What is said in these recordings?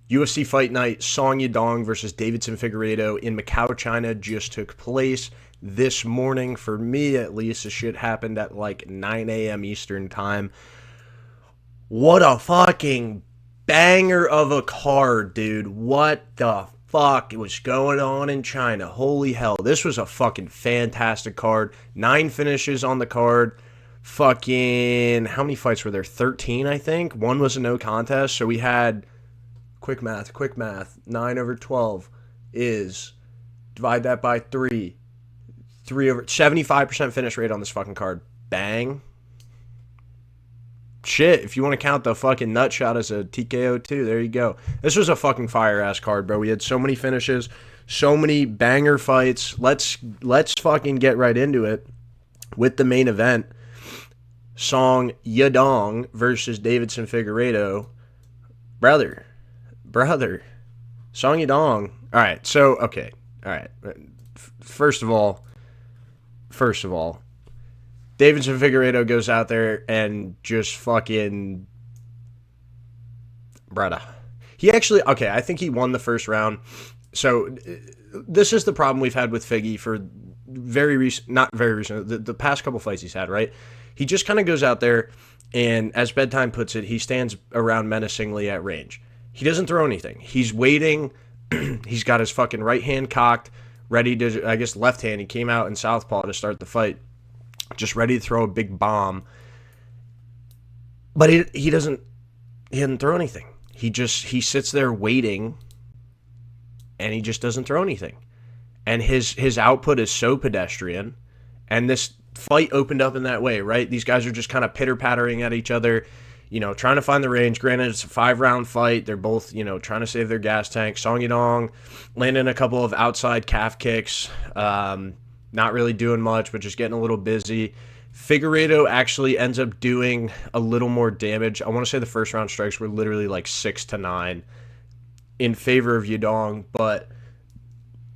UFC Fight Night, Song Yadong versus Deiveson Figueiredo in Macau, China just took place this morning. For me, at least, this shit happened at like 9 a.m. Eastern time. What a fucking banger of a card, dude. What the fuck was going on in China? Holy hell. This was a fucking fantastic card. 9 finishes on the card. Fucking, how many fights were there? 13, I think. One was a no contest. So we had, quick math. 9 over 12 is, divide that by 3. 75% finish rate on this fucking card. Bang. Shit, if you want to count the fucking nut shot as a TKO too, there you go. This was a fucking fire-ass card, bro. We had so many finishes, so many banger fights. Let's fucking get right into it with the main event. Song Yadong versus Deiveson Figueiredo. Brother. Song Yadong. Alright, so, okay. Alright. First of all, Deiveson Figueiredo goes out there and just fucking, brother. He actually, okay, I think he won the first round. So this is the problem we've had with Figgy for not very recent, the past couple fights he's had, right? He just kind of goes out there and, as Bedtime puts it, he stands around menacingly at range. He doesn't throw anything. He's waiting. He's got his fucking right hand cocked, ready to, I guess left hand. He came out in southpaw to start the fight, just ready to throw a big bomb. But he doesn't throw anything. He sits there waiting, and he just doesn't throw anything. And his output is so pedestrian, and this fight opened up in that way, right? These guys are just kind of pitter-pattering at each other, trying to find the range. Granted, it's a 5-round fight. They're both, trying to save their gas tank. Song Yadong landing a couple of outside calf kicks, not really doing much, but just getting a little busy. Figueiredo actually ends up doing a little more damage. I want to say the first round strikes were literally like 6-9 in favor of Yadong, but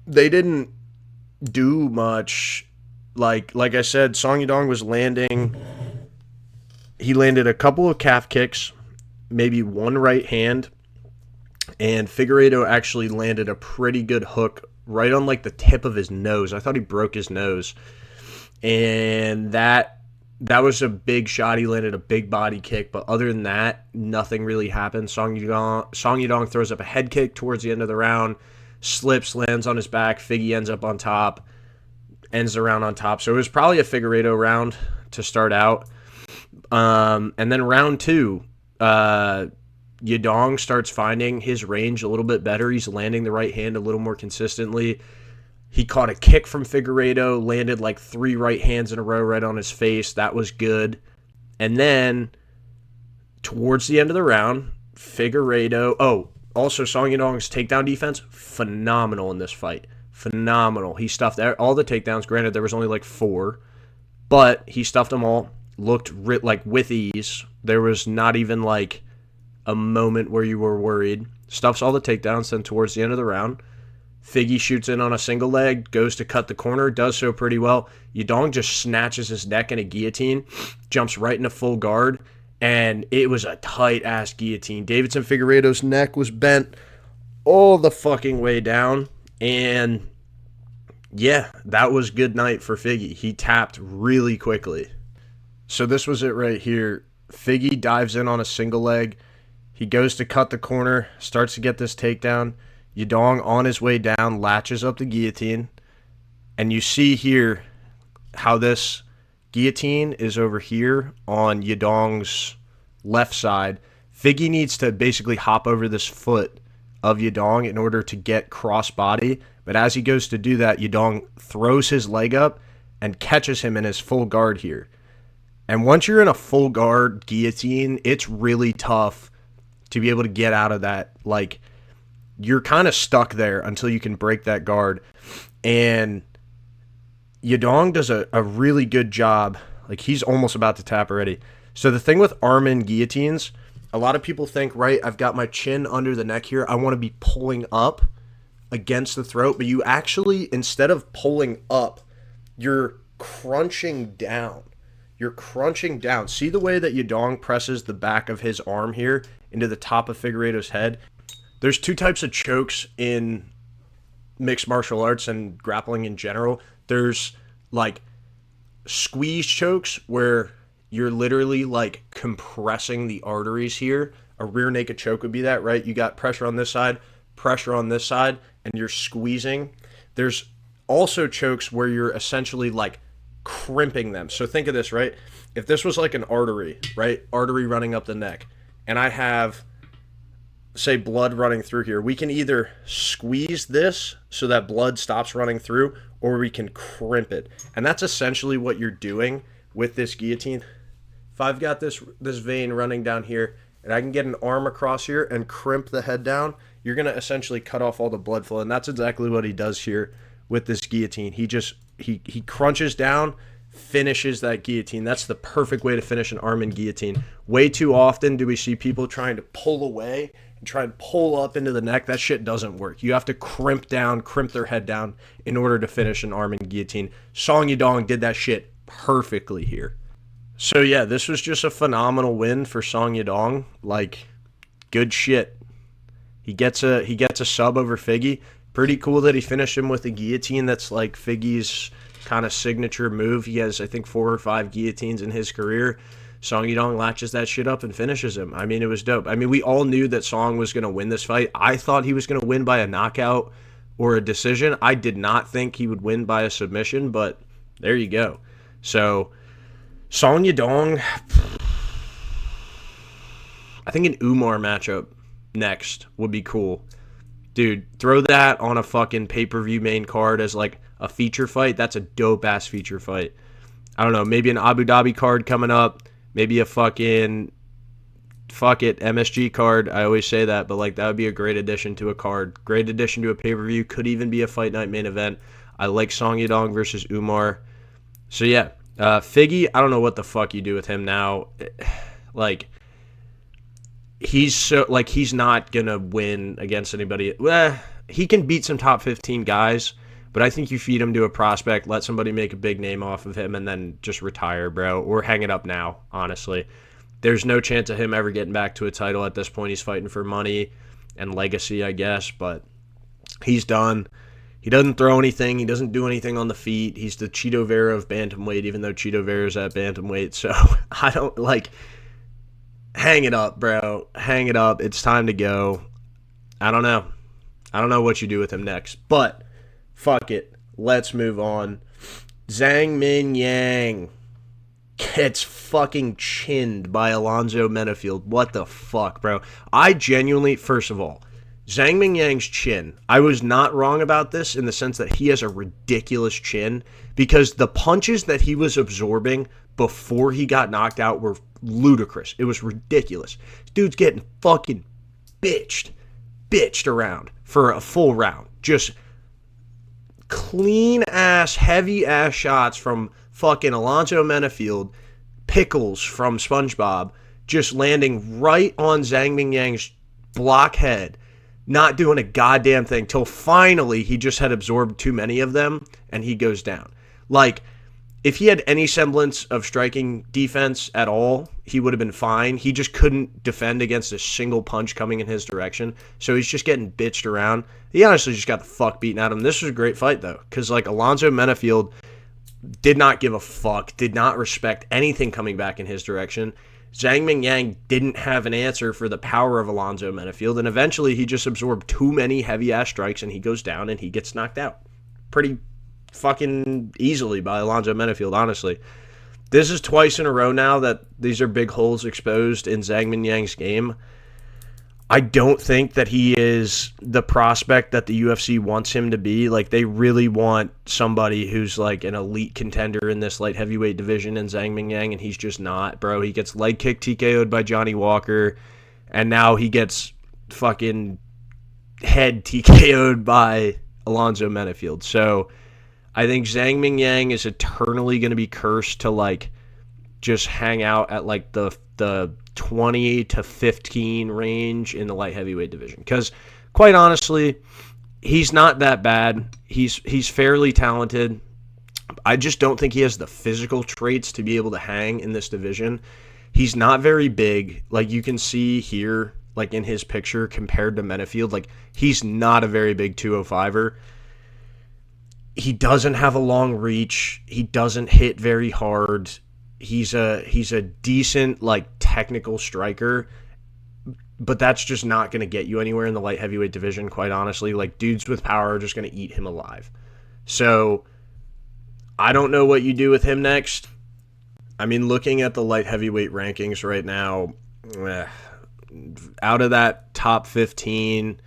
they didn't do much. Like I said, Song Yadong was landing. He landed a couple of calf kicks, maybe one right hand, and Figueiredo actually landed a pretty good hook right on like the tip of his nose. I thought he broke his nose. And that was a big shot. He landed a big body kick, but other than that, nothing really happened. Song Yadong throws up a head kick towards the end of the round, slips, lands on his back. Figgy ends up on top, ends the round on top. So it was probably a Figueiredo round to start out. And then round 2, Yadong starts finding his range a little bit better. He's landing the right hand a little more consistently. He caught a kick from Figueiredo, landed like 3 right hands in a row right on his face. That was good. And then towards the end of the round, Figueiredo... also Song Yadong's takedown defense, phenomenal in this fight. Phenomenal. He stuffed all the takedowns. Granted, there was only like 4, but he stuffed them all. Looked like with ease. There was not even like a moment where you were worried. Stuffs all the takedowns. Then towards the end of the round, Figgy shoots in on a single leg, goes to cut the corner, does so pretty well. Yadong just snatches his neck in a guillotine, jumps right into full guard, and it was a tight-ass guillotine. Deiveson Figueiredo's neck was bent all the fucking way down, and yeah, that was good night for Figgy. He tapped really quickly. So this was it right here. Figgy dives in on a single leg. He goes to cut the corner, starts to get this takedown. Yadong, on his way down, latches up the guillotine. And you see here how this guillotine is over here on Yadong's left side. Figgy needs to basically hop over this foot of Yadong in order to get cross-body. But as he goes to do that, Yadong throws his leg up and catches him in his full guard here. And once you're in a full guard guillotine, it's really tough to be able to get out of that. Like, you're kind of stuck there until you can break that guard. And Yadong does a really good job. Like, he's almost about to tap already. So the thing with arm-in guillotines, a lot of people think, right, I've got my chin under the neck here. I want to be pulling up against the throat. But you actually, instead of pulling up, you're crunching down. You're crunching down. See the way that Yadong presses the back of his arm here into the top of Figueiredo's head? There's two types of chokes in mixed martial arts and grappling in general. There's like squeeze chokes where you're literally like compressing the arteries here. A rear naked choke would be that, right? You got pressure on this side, and you're squeezing. There's also chokes where you're essentially like crimping them. So think of this, right? If this was like an artery, right? Artery running up the neck, and I have, say, blood running through here, we can either squeeze this so that blood stops running through, or we can crimp it. And that's essentially what you're doing with this guillotine. If I've got this vein running down here, and I can get an arm across here and crimp the head down, you're going to essentially cut off all the blood flow. And that's exactly what he does here with this guillotine. He crunches down, finishes that guillotine. That's the perfect way to finish an arm in guillotine. Way too often do we see people trying to pull away and try and pull up into the neck. That shit doesn't work. You have to crimp their head down in order to finish an arm in guillotine. Song Yadong did that shit perfectly here. So yeah, this was just a phenomenal win for Song Yadong. Like, good shit. He gets a sub over Figgy. Pretty cool that he finished him with a guillotine. That's like Figgy's kind of signature move. He has, I think, 4 or 5 guillotines in his career. Song Yadong latches that shit up and finishes him. I mean, it was dope. I mean, we all knew that Song was going to win this fight. I thought he was going to win by a knockout or a decision. I did not think he would win by a submission, but there you go. So Song Yadong, I think an Umar matchup next would be cool. Dude, throw that on a fucking pay-per-view main card as like a feature fight. That's a dope-ass feature fight. I don't know, maybe an Abu Dhabi card coming up. Maybe a fucking, MSG card. I always say that, but like that would be a great addition to a card. Great addition to a pay-per-view. Could even be a fight night main event. I like Song Yadong versus Umar. So yeah, Figgy, I don't know what the fuck you do with him now. Like, he's not gonna win against anybody. He can beat some top 15 guys, but I think you feed him to a prospect, let somebody make a big name off of him, and then just retire, bro, or hang it up now, honestly. There's no chance of him ever getting back to a title at this point. He's fighting for money and legacy, I guess, but he's done. He doesn't throw anything. He doesn't do anything on the feet. He's the Chito Vera of bantamweight, even though Chito Vera's at bantamweight. So I don't, hang it up, bro. Hang it up. It's time to go. I don't know. I don't know what you do with him next, but fuck it. Let's move on. Zhang Mingyang gets fucking chinned by Alonzo Menifield. What the fuck, bro? I genuinely, first of all, Zhang Mingyang's chin, I was not wrong about this in the sense that he has a ridiculous chin because the punches that he was absorbing before he got knocked out were ludicrous. It was ridiculous. This dude's getting fucking bitched around for a full round. Just clean ass, heavy ass shots from fucking Alonzo Menifield, Pickles from SpongeBob, just landing right on Zhang Mingyang's block head, not doing a goddamn thing till finally he just had absorbed too many of them and he goes down. Like, if he had any semblance of striking defense at all, he would have been fine. He just couldn't defend against a single punch coming in his direction. So he's just getting bitched around. He honestly just got the fuck beaten out of him. This was a great fight, though, because like Alonzo Menifield did not give a fuck, did not respect anything coming back in his direction. Zhang Mingyang didn't have an answer for the power of Alonzo Menifield, and eventually he just absorbed too many heavy-ass strikes, and he goes down and he gets knocked out. Pretty fucking easily by Alonzo Menifield, honestly. This is twice in a row now that these are big holes exposed in Zhang Mingyang's game. I don't think that he is the prospect that the UFC wants him to be. Like, they really want somebody who's like an elite contender in this light heavyweight division in Zhang Mingyang, and he's just not, bro. He gets leg kick TKO'd by Johnny Walker, and now he gets fucking head TKO'd by Alonzo Menifield. So I think Zhang Mingyang is eternally going to be cursed to like just hang out at like the 20 to 15 range in the light heavyweight division, because quite honestly, he's not that bad. He's fairly talented. I just don't think he has the physical traits to be able to hang in this division. He's not very big. Like, you can see here, like in his picture compared to Menifield. Like, he's not a very big 205er. He doesn't have a long reach. He doesn't hit very hard. He's a decent, like, technical striker, but that's just not going to get you anywhere in the light heavyweight division, quite honestly. Like, dudes with power are just going to eat him alive. So I don't know what you do with him next. I mean, looking at the light heavyweight rankings right now, out of that top 15,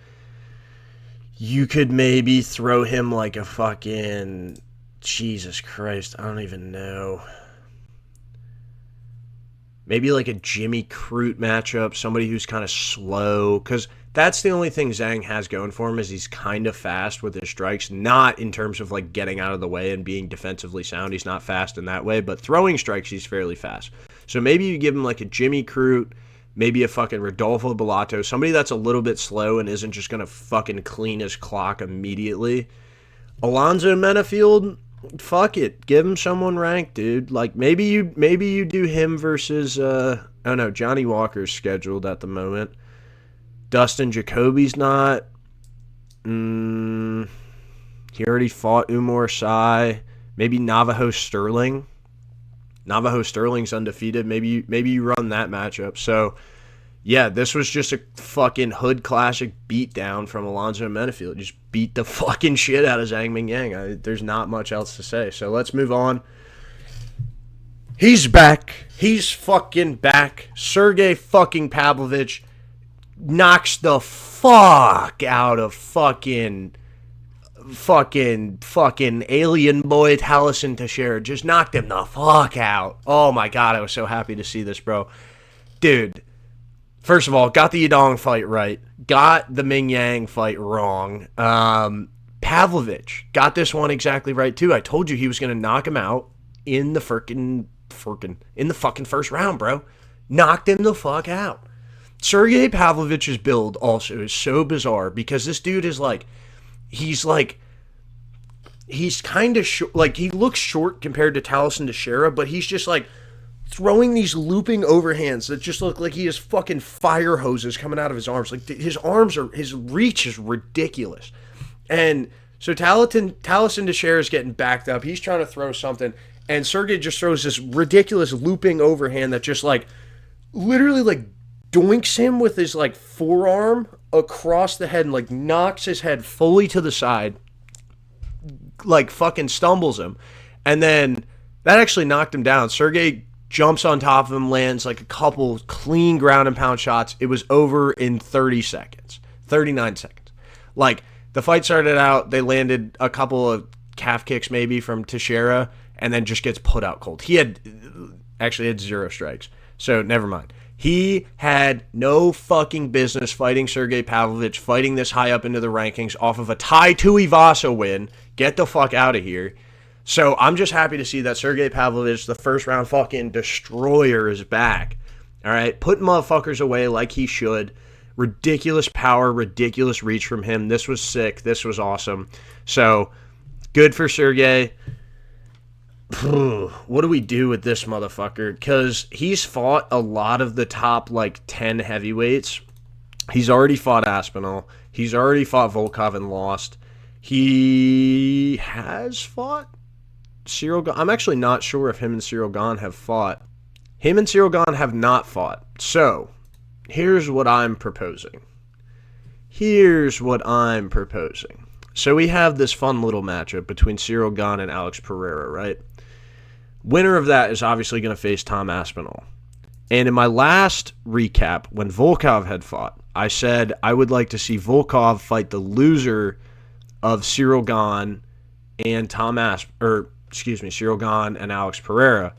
you could maybe throw him like a fucking, Jesus Christ, I don't even know. Maybe like a Jimmy Crute matchup, somebody who's kind of slow, because that's the only thing Zhang has going for him, is he's kind of fast with his strikes, not in terms of like getting out of the way and being defensively sound. He's not fast in that way, but throwing strikes, he's fairly fast. So maybe you give him like a Jimmy Crute, maybe a fucking Rodolfo Bellato, somebody that's a little bit slow and isn't just going to fucking clean his clock immediately. Alonzo Menifield, fuck it, give him someone ranked, dude. Like, maybe you do him versus oh no, Johnny Walker's scheduled at the moment. Dustin Jacoby's not. He already fought Umar Sy. Maybe Navajo Sterling. Navajo Sterling's undefeated. Maybe you run that matchup. So yeah, this was just a fucking hood classic beatdown from Alonzo Menifield. Just beat the fucking shit out of Zhang Mingyang. There's not much else to say. So let's move on. He's back. He's fucking back. Sergei fucking Pavlovich knocks the fuck out of fucking alien boy Deiveson Figueiredo. Just knocked him the fuck out. Oh my god, I was so happy to see this, bro. Dude. First of all, got the Yadong fight right. Got the Mingyang fight wrong. Pavlovich got this one exactly right, too. I told you he was going to knock him out in the fucking first round, bro. Knocked him the fuck out. Sergei Pavlovich's build also is so bizarre because this dude is like, he's kind of short. Like, he looks short compared to Deiveson Figueiredo, but he's just like, throwing these looping overhands that just look like he has fucking fire hoses coming out of his arms. Like, his reach is ridiculous. And so Deiveson Figueiredo is getting backed up. He's trying to throw something, and Sergey just throws this ridiculous looping overhand that just like literally like doinks him with his like forearm across the head and like knocks his head fully to the side, like fucking stumbles him. And then that actually knocked him down. Sergey jumps on top of him, lands like a couple clean ground and pound shots. It was over in 30 seconds, 39 seconds. Like, the fight started out, they landed a couple of calf kicks maybe from Teixeira, and then just gets put out cold. He had 0 strikes, so never mind. He had no fucking business fighting Sergei Pavlovich, fighting this high up into the rankings off of a Tai Tuivasa win. Get the fuck out of here. So I'm just happy to see that Sergei Pavlovich, the first round fucking destroyer, is back. All right, putting motherfuckers away like he should. Ridiculous power, ridiculous reach from him. This was sick. This was awesome. So good for Sergei. What do we do with this motherfucker? Because he's fought a lot of the top like 10 heavyweights. He's already fought Aspinall. He's already fought Volkov and lost. He has fought Cyril Gane. I'm actually not sure if him and Cyril Gane have fought. Him and Cyril Gane have not fought. So, here's what I'm proposing. So we have this fun little matchup between Cyril Gane and Alex Pereira, right? Winner of that is obviously going to face Tom Aspinall. And in my last recap, when Volkov had fought, I said I would like to see Volkov fight the loser of Cyril Gane and Cyril Gane and Alex Pereira.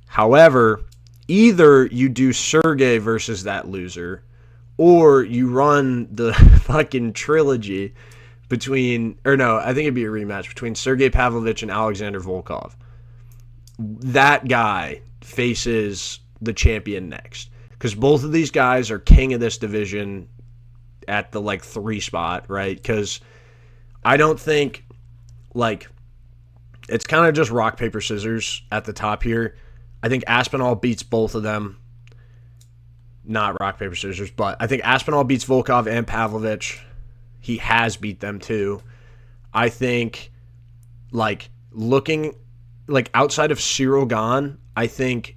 However, either you do Sergey versus that loser, or you run the fucking trilogy I think it'd be a rematch between Sergei Pavlovich and Alexander Volkov. That guy faces the champion next. Because both of these guys are king of this division at the like 3 spot, right? Because I don't think like it's kind of just rock, paper, scissors at the top here. I think Aspinall beats both of them. not rock, paper, scissors, but I think Aspinall beats Volkov and Pavlovich. He has beat them too. I think, like, looking, like, outside of Cyril Gane, I think,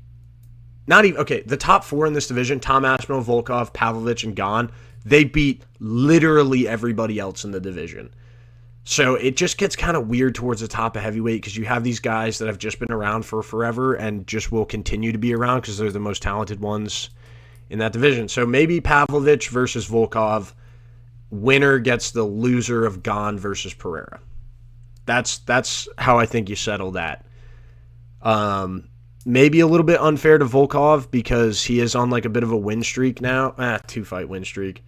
not even, okay, the top 4 in this division, Tom Aspinall, Volkov, Pavlovich, and Gane, they beat literally everybody else in the division. So it just gets kind of weird towards the top of heavyweight because you have these guys that have just been around for forever and just will continue to be around because they're the most talented ones in that division. So maybe Pavlovich versus Volkov. Winner gets the loser of Gane versus Pereira. That's how I think you settle that. Maybe a little bit unfair to Volkov because he is on like a bit of a win streak now. 2-fight win streak.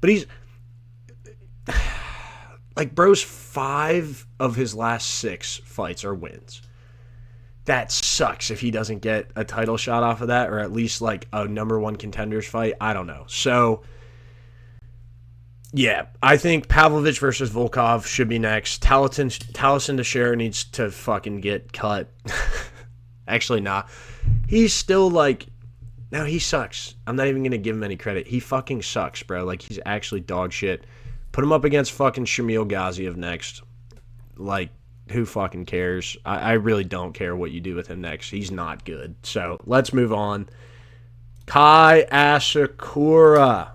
But he's... like, bro's 5 of his last 6 fights are wins. That sucks if he doesn't get a title shot off of that, or at least, like, a number 1 contenders fight. I don't know. So, yeah, I think Pavlovich versus Volkov should be next. Taliesin Teixeira needs to fucking get cut. Actually, nah. He's still, like... No, he sucks. I'm not even going to give him any credit. He fucking sucks, bro. Like, he's actually dog shit. Put him up against fucking Shamil Gaziev next. Like, who fucking cares? I really don't care what you do with him next. He's not good. So, let's move on. Kai Asakura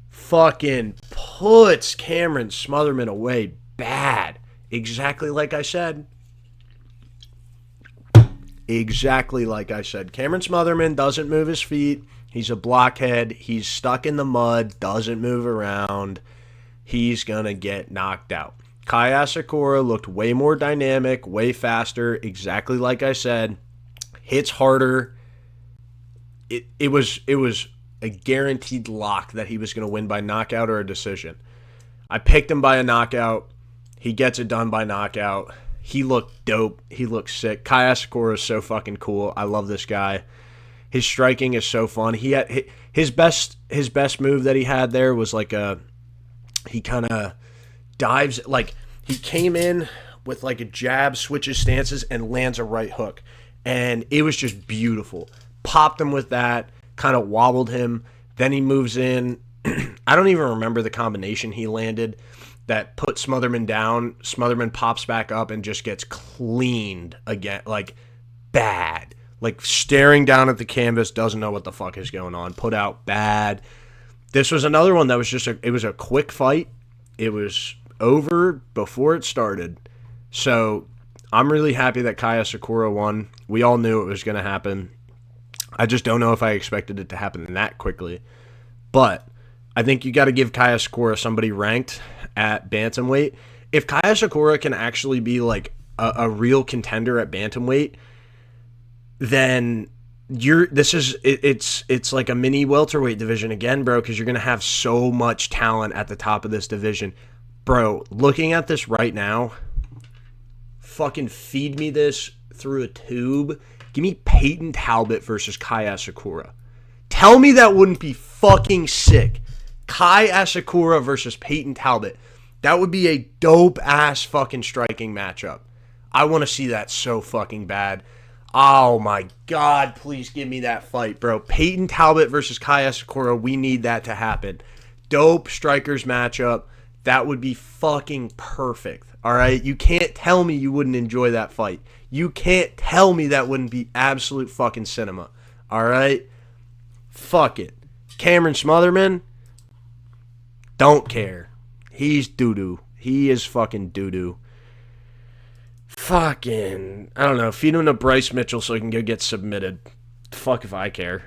fucking puts Cameron Smotherman away bad. Exactly like I said. Exactly like I said. Cameron Smotherman doesn't move his feet. He's a blockhead. He's stuck in the mud. Doesn't move around. He's going to get knocked out. Kai Asakura looked way more dynamic, way faster, exactly like I said. Hits harder. It was a guaranteed lock that he was going to win by knockout or a decision. I picked him by a knockout. He gets it done by knockout. He looked dope. He looked sick. Kai Asakura is so fucking cool. I love this guy. His striking is so fun. He had his best move that he had there was like he kind of dives, like he came in with like a jab, switches stances, and lands a right hook. And it was just beautiful. Popped him with that, kind of wobbled him. Then he moves in. I don't even remember the combination he landed that put Smotherman down. Smotherman pops back up and just gets cleaned again, like bad. Like staring down at the canvas, doesn't know what the fuck is going on. Put out bad. This was another one that was just it was a quick fight. It was over before it started. So I'm really happy that Kai Asakura won. We all knew it was going to happen. I just don't know if I expected it to happen that quickly. But I think you got to give Kai Asakura somebody ranked at bantamweight. If Kai Asakura can actually be like a real contender at bantamweight, then it's like a mini welterweight division again, bro, because you're going to have so much talent at the top of this division. Bro, looking at this right now, fucking feed me this through a tube. Give me Peyton Talbot versus Kai Asakura. Tell me that wouldn't be fucking sick. Kai Asakura versus Peyton Talbot. That would be a dope-ass fucking striking matchup. I want to see that so fucking bad. Oh my God, please give me that fight, bro. Peyton Talbot versus Kai Asakura, we need that to happen. Dope strikers matchup. That would be fucking perfect, all right? You can't tell me you wouldn't enjoy that fight. You can't tell me that wouldn't be absolute fucking cinema, all right? Fuck it. Cameron Smotherman, don't care. He's doo-doo. He is fucking doo-doo. Fucking, I don't know, feed him to Bryce Mitchell so he can go get submitted. Fuck if I care.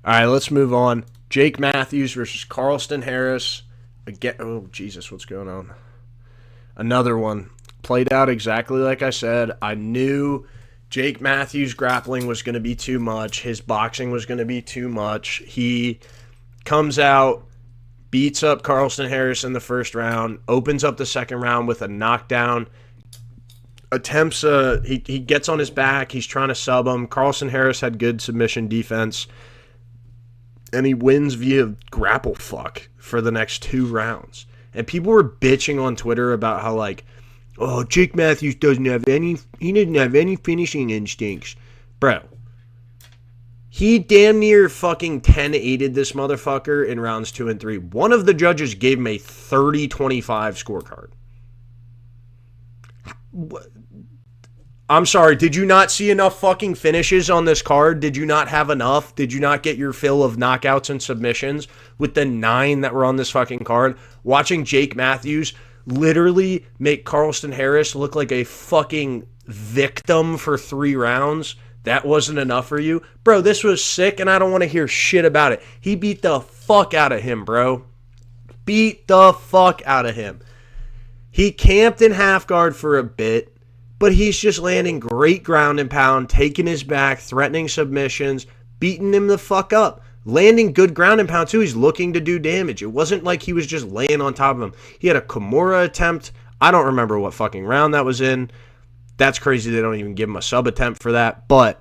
All right, let's move on. Jake Matthews versus Carlston Harris. Again, oh, Jesus, what's going on? Another one. Played out exactly like I said. I knew Jake Matthews' grappling was going to be too much. His boxing was going to be too much. He comes out, beats up Carlston Harris in the first round, opens up the second round with a knockdown, attempts he gets on his back, he's trying to sub him. Carlston Harris had good submission defense, and he wins via grapple fuck for the next 2 rounds. And people were bitching on Twitter about how, like, oh, Jake Matthews doesn't have any finishing instincts. Bro, He damn near fucking 10-8'd this motherfucker in rounds 2 and 3. One of the judges gave him a 30-25 scorecard. I'm sorry, did you not see enough fucking finishes on this card? Did you not have enough? Did you not get your fill of knockouts and submissions with the 9 that were on this fucking card? Watching Jake Matthews literally make Carlston Harris look like a fucking victim for 3 rounds. That wasn't enough for you? Bro, this was sick, and I don't want to hear shit about it. He beat the fuck out of him, bro. Beat the fuck out of him. He camped in half guard for a bit, but he's just landing great ground and pound, taking his back, threatening submissions, beating him the fuck up. Landing good ground and pound, too. He's looking to do damage. It wasn't like he was just laying on top of him. He had a Kimura attempt. I don't remember what fucking round that was in. That's crazy they don't even give him a sub attempt for that. But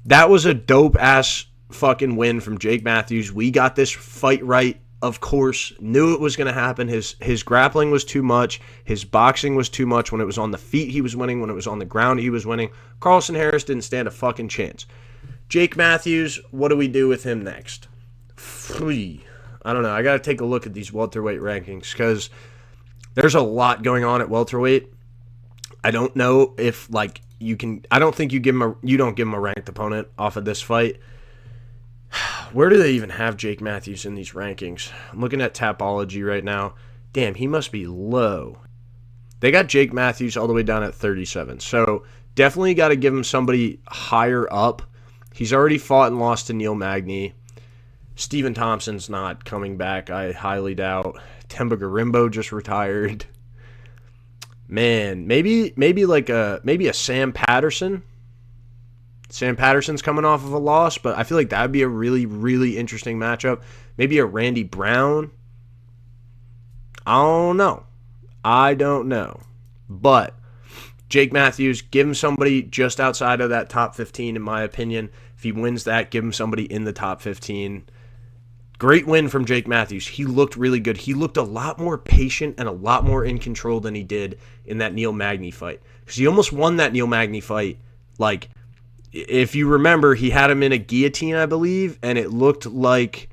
that was a dope-ass fucking win from Jake Matthews. We got this fight right, of course. Knew it was going to happen. His grappling was too much. His boxing was too much. When it was on the feet, he was winning. When it was on the ground, he was winning. Carlston Harris didn't stand a fucking chance. Jake Matthews, what do we do with him next? I don't know. I got to take a look at these welterweight rankings because there's a lot going on at welterweight. I don't know if like you can. I don't think you don't give him a ranked opponent off of this fight. Where do they even have Jake Matthews in these rankings? I'm looking at Tapology right now. Damn, he must be low. They got Jake Matthews all the way down at 37. So definitely got to give him somebody higher up. He's already fought and lost to Neil Magny. Stephen Thompson's not coming back, I highly doubt. Temba Garimbo just retired. Man, maybe a Sam Patterson. Sam Patterson's coming off of a loss, but I feel like that would be a really, really interesting matchup. Maybe a Randy Brown. I don't know. But Jake Matthews, give him somebody just outside of that top 15, in my opinion. If he wins that, give him somebody in the top 15. Great win from Jake Matthews. He looked really good. He looked a lot more patient and a lot more in control than he did in that Neil Magny fight. Because he almost won that Neil Magny fight. Like, if you remember, he had him in a guillotine, I believe, and it looked like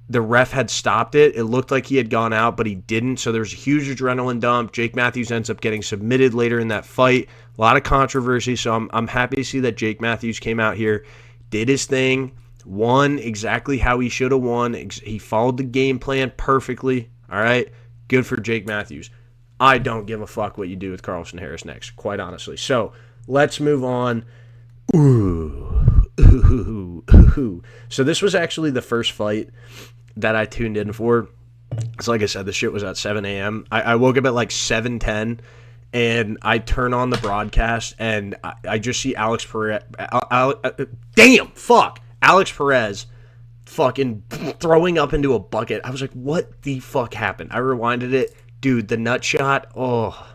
the ref had stopped it. It looked like he had gone out, but he didn't. So there was a huge adrenaline dump. Jake Matthews ends up getting submitted later in that fight. A lot of controversy. So I'm happy to see that Jake Matthews came out here, did his thing, won exactly how he should have won. He followed the game plan perfectly. All right. Good for Jake Matthews. I don't give a fuck what you do with Carlston Harris next, quite honestly. So let's move on. So this was actually the first fight that I tuned in for. So like I said, the shit was at 7 a.m. I woke up at like 7:10, and I turn on the broadcast, and I just see Alex Perez. Alex Perez fucking throwing up into a bucket. I was like, what the fuck happened? I rewinded it. Dude, the nut shot. Oh,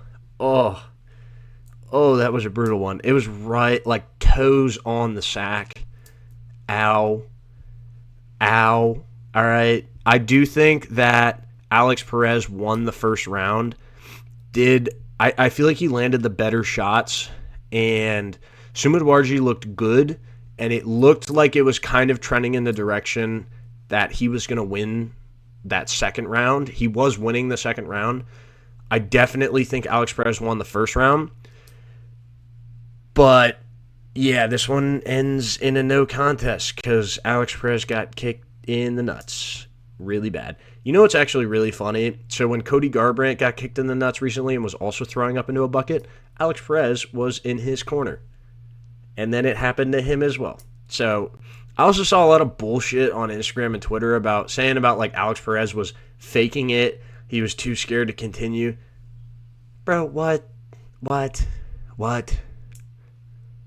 that was a brutal one. It was right, like, toes on the sack. Ow. All right. I do think that Alex Perez won the first round. I feel like he landed the better shots, and Sumit Warji looked good, and it looked like it was kind of trending in the direction that he was going to win that second round. He was winning the second round. I definitely think Alex Perez won the first round. But, yeah, this one ends in a no contest because Alex Perez got kicked in the nuts really bad. You know what's actually really funny? So when Cody Garbrandt got kicked in the nuts recently and was also throwing up into a bucket, Alex Perez was in his corner. And then it happened to him as well. So I also saw a lot of bullshit on Instagram and Twitter about like Alex Perez was faking it. He was too scared to continue. Bro, what?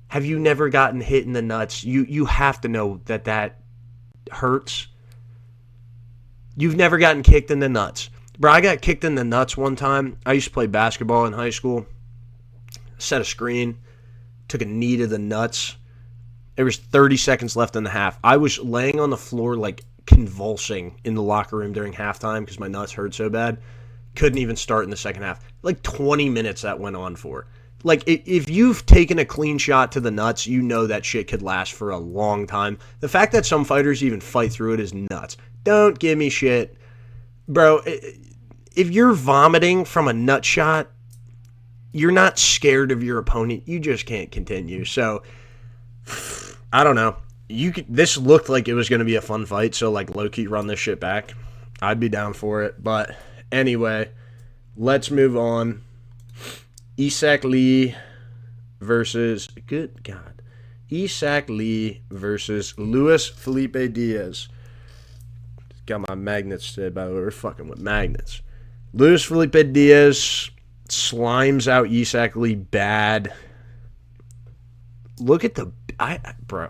Have you never gotten hit in the nuts? You have to know that hurts. You've never gotten kicked in the nuts. Bro, I got kicked in the nuts one time. I used to play basketball in high school. Set a screen. Took a knee to the nuts. There was 30 seconds left in the half. I was laying on the floor like convulsing in the locker room during halftime because my nuts hurt so bad. Couldn't even start in the second half. Like 20 minutes that went on for. like, if you've taken a clean shot to the nuts, you know that shit could last for a long time. The fact that some fighters even fight through it is nuts. Don't give me shit. Bro, if you're vomiting from a nut shot, you're not scared of your opponent. You just can't continue. So, I don't know. This looked like it was going to be a fun fight, so, like, low-key run this shit back. I'd be down for it. But, anyway, let's move on. Isak Lee versus, good God, Isak Lee versus Luis Felipe Diaz. Got my magnets today, by the way. We're fucking with magnets. Luis Felipe Diaz slimes out Isak Lee bad. Look at bro.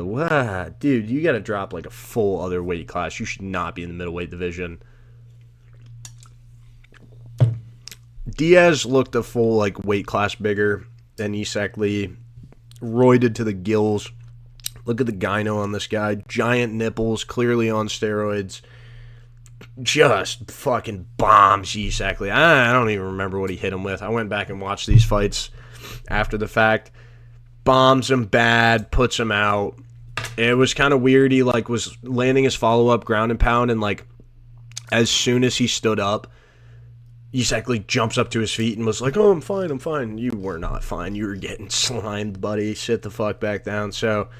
What? Dude, you got to drop like a full other weight class. You should not be in the middleweight division. Diaz looked a full like weight class bigger than Isak Lee. Roided to the gills. Look at the gyno on this guy. Giant nipples, clearly on steroids. Just fucking bombs Isak Lee. I don't even remember what he hit him with. I went back and watched these fights after the fact. Bombs him bad, puts him out. It was kind of weird. He like was landing his follow-up ground and pound, and like as soon as he stood up, Isak Lee jumps up to his feet and was like, "Oh, I'm fine, I'm fine." You were not fine. You were getting slimed, buddy. Sit the fuck back down. So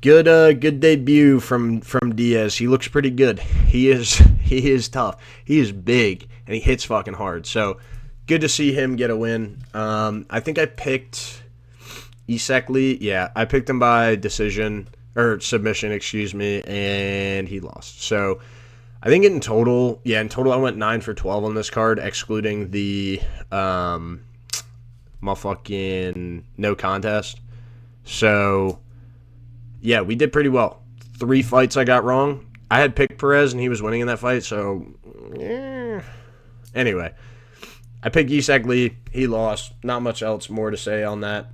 good debut from Diaz. He looks pretty good. He is tough. He is big and he hits fucking hard. So good to see him get a win. I think I picked Isak Lee. Yeah, I picked him by decision or submission, excuse me, and he lost. So I think in total I went 9 for 12 on this card, excluding the motherfucking no contest. So yeah, we did pretty well. 3 fights I got wrong. I had picked Perez and he was winning in that fight, so anyway, I picked Isak Lee. He lost. Not much else more to say on that.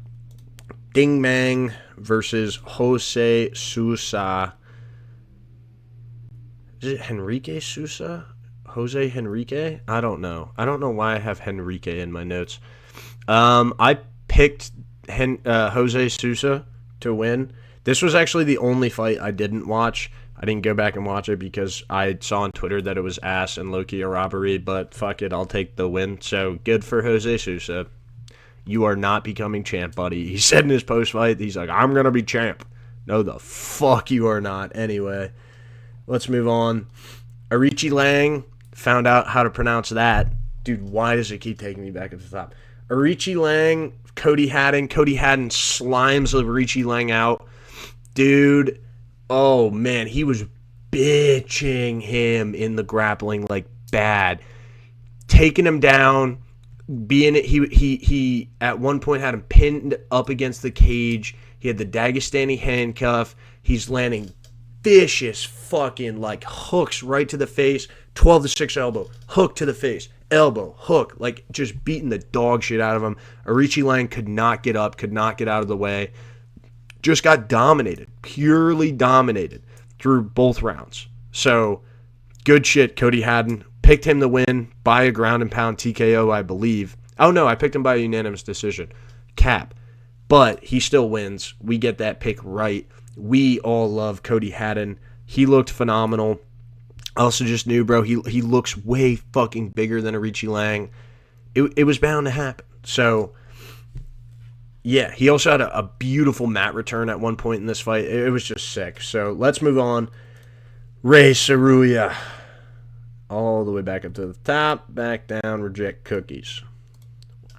Ding Mang versus Jose Sousa. Is it Henrique Sousa? Jose Henrique? I don't know. I don't know why I have Henrique in my notes. I picked Jose Sousa to win. This was actually the only fight I didn't watch. I didn't go back and watch it because I saw on Twitter that it was ass and low-key a robbery, but fuck it, I'll take the win. So good for Jose Sousa. You are not becoming champ, buddy. He said in his post-fight, he's like, I'm going to be champ. No, the fuck you are not. Anyway, let's move on. Arichi Lang, found out how to pronounce that. Dude, why does it keep taking me back at the top? Arichi Lang, Cody Haddon. Cody Haddon slimes Arichi Lang out. Dude, oh man, he was bitching him in the grappling like bad. Taking him down, he at one point had him pinned up against the cage. He had the Dagestani handcuff. He's landing vicious fucking like hooks right to the face. 12-6 elbow, hook to the face, elbow, hook, like just beating the dog shit out of him. Arichi Lang could not get up, could not get out of the way. Just got dominated, purely dominated through both rounds. So, good shit, Cody Haddon. Picked him to win by a ground and pound TKO, I believe. Oh, no, I picked him by a unanimous decision. Cap. But he still wins. We get that pick right. We all love Cody Haddon. He looked phenomenal. I also just knew, bro, he looks way fucking bigger than Arichi Lang. It was bound to happen. So, yeah, he also had a beautiful mat return at one point in this fight. It was just sick. So let's move on. Ray Saruya. All the way back up to the top. Back down. Reject cookies.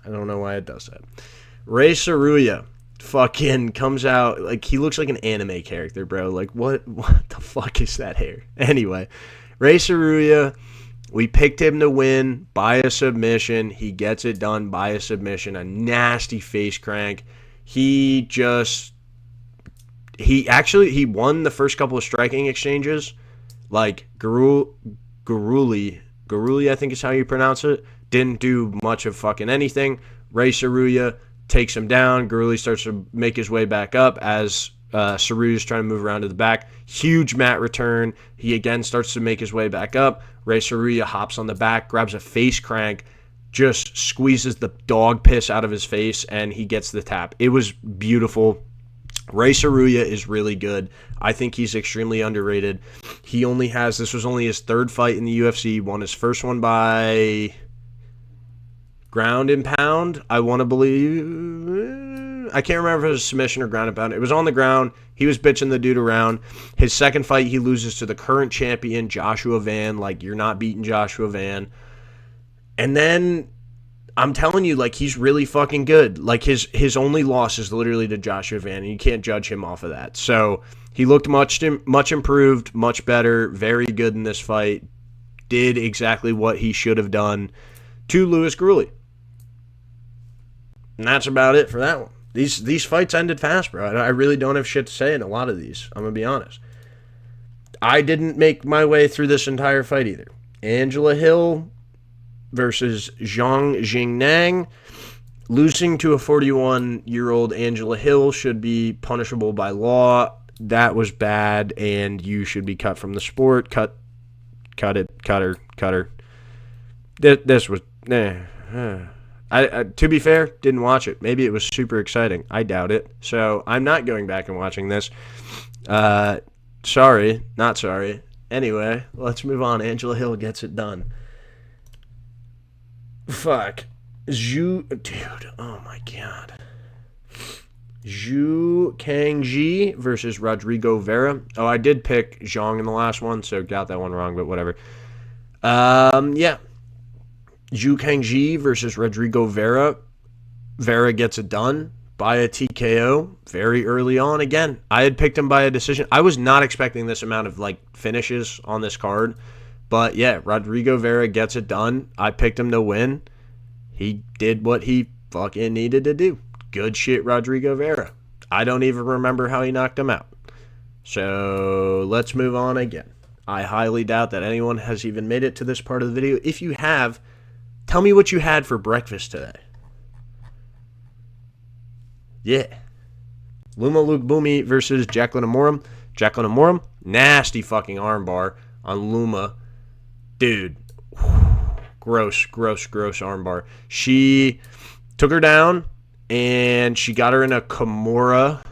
I don't know why it does that. Ray Saruya fucking comes out. Like, he looks like an anime character, bro. Like, what the fuck is that hair? Anyway, Ray Saruya. We picked him to win by a submission. He gets it done by a submission. A nasty face crank. He won the first couple of striking exchanges. Like, Garuli, I think is how you pronounce it. Didn't do much of fucking anything. Ray Saruya takes him down. Garuli starts to make his way back up as Saruya's trying to move around to the back. Huge mat return. He again starts to make his way back up. Ray Saruya hops on the back, grabs a face crank, just squeezes the dog piss out of his face, and he gets the tap. It was beautiful. Ray Saruya is really good. I think he's extremely underrated. This was only his third fight in the UFC. Won his first one by ground and pound, I want to believe. I can't remember if it was a submission or ground and pound. It was on the ground. He was bitching the dude around. His second fight, he loses to the current champion, Joshua Van. Like, you're not beating Joshua Van. And then, I'm telling you, like, he's really fucking good. Like, his only loss is literally to Joshua Van, and you can't judge him off of that. So, he looked much improved, much better, very good in this fight. Did exactly what he should have done to Louis Greeley. And that's about it for that one. These fights ended fast, bro. I really don't have shit to say in a lot of these. I'm going to be honest. I didn't make my way through this entire fight either. Angela Hill versus Zhang Mingyang. Losing to a 41-year-old Angela Hill should be punishable by law. That was bad, and you should be cut from the sport. Cut her. This was... I to be fair, didn't watch it. Maybe it was super exciting. I doubt it. So I'm not going back and watching this. Sorry. Not sorry. Anyway, let's move on. Angela Hill gets it done. Fuck. Dude, oh my god. Zhu Kangji versus Rodrigo Vera. Oh, I did pick Zhang in the last one, so got that one wrong, but whatever. Yeah. Zhu Kangji versus Rodrigo Vera. Vera gets it done by a TKO very early on. Again, I had picked him by a decision. I was not expecting this amount of like finishes on this card. But yeah, Rodrigo Vera gets it done. I picked him to win. He did what he fucking needed to do. Good shit, Rodrigo Vera. I don't even remember how he knocked him out. So let's move on again. I highly doubt that anyone has even made it to this part of the video. If you have, tell me what you had for breakfast today. Yeah. Luma Lukebumi versus Jacqueline Amorim. Jacqueline Amorim, nasty fucking armbar on Luma. Dude, gross armbar. She took her down, and she got her in a Kimura.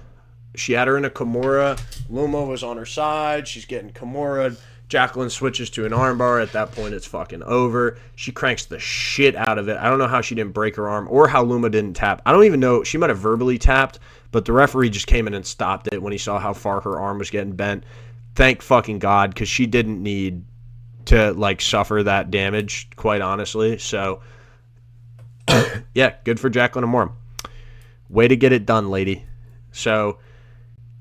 She had her in a Kimura. Luma was on her side. She's getting Kimura. Jacqueline switches to an armbar. At that point, it's fucking over. She cranks the shit out of it. I don't know how she didn't break her arm or how Luma didn't tap. I don't even know. She might have verbally tapped, but the referee just came in and stopped it when he saw how far her arm was getting bent. Thank fucking God, because she didn't need to like suffer that damage, quite honestly. So, yeah, good for Jacqueline Amorim. Way to get it done, lady. So,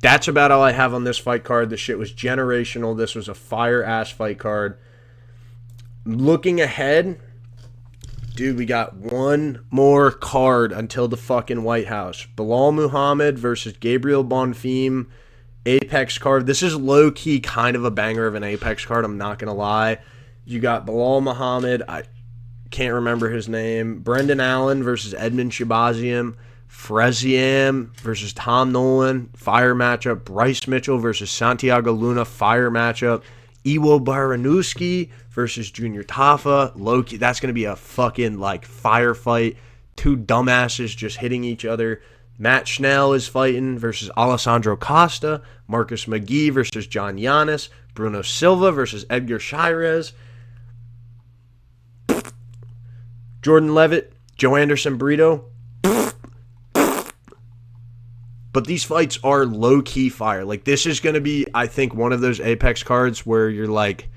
that's about all I have on this fight card. This shit was generational. This was a fire-ass fight card. Looking ahead, dude, we got one more card until the fucking White House. Bilal Muhammad versus Gabriel Bonfim. Apex card. This is low-key kind of a banger of an Apex card, I'm not going to lie. You got Bilal Muhammad. I can't remember his name. Brendan Allen versus Edmund Shabazian. Freziam versus Tom Nolan, fire matchup. Bryce Mitchell versus Santiago Luna, fire matchup. Iwo Baranuski versus Junior Tafa, low-key. That's going to be a fucking, like, firefight. Two dumbasses just hitting each other. Matt Schnell is fighting versus Alessandro Costa. Marcus McGee versus John Yanis. Bruno Silva versus Edgar Chairez. Jordan Levitt, Joe Anderson Brito. But these fights are low-key fire. Like, this is going to be, I think, one of those Apex cards where you're like,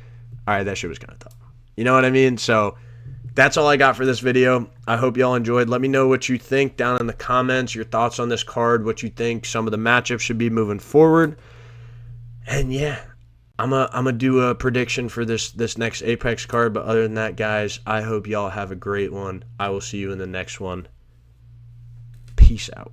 all right, that shit was kind of tough. You know what I mean? So, that's all I got for this video. I hope y'all enjoyed. Let me know what you think down in the comments, your thoughts on this card, what you think some of the matchups should be moving forward. And, yeah, I'm gonna do a prediction for this next Apex card. But other than that, guys, I hope y'all have a great one. I will see you in the next one. Peace out.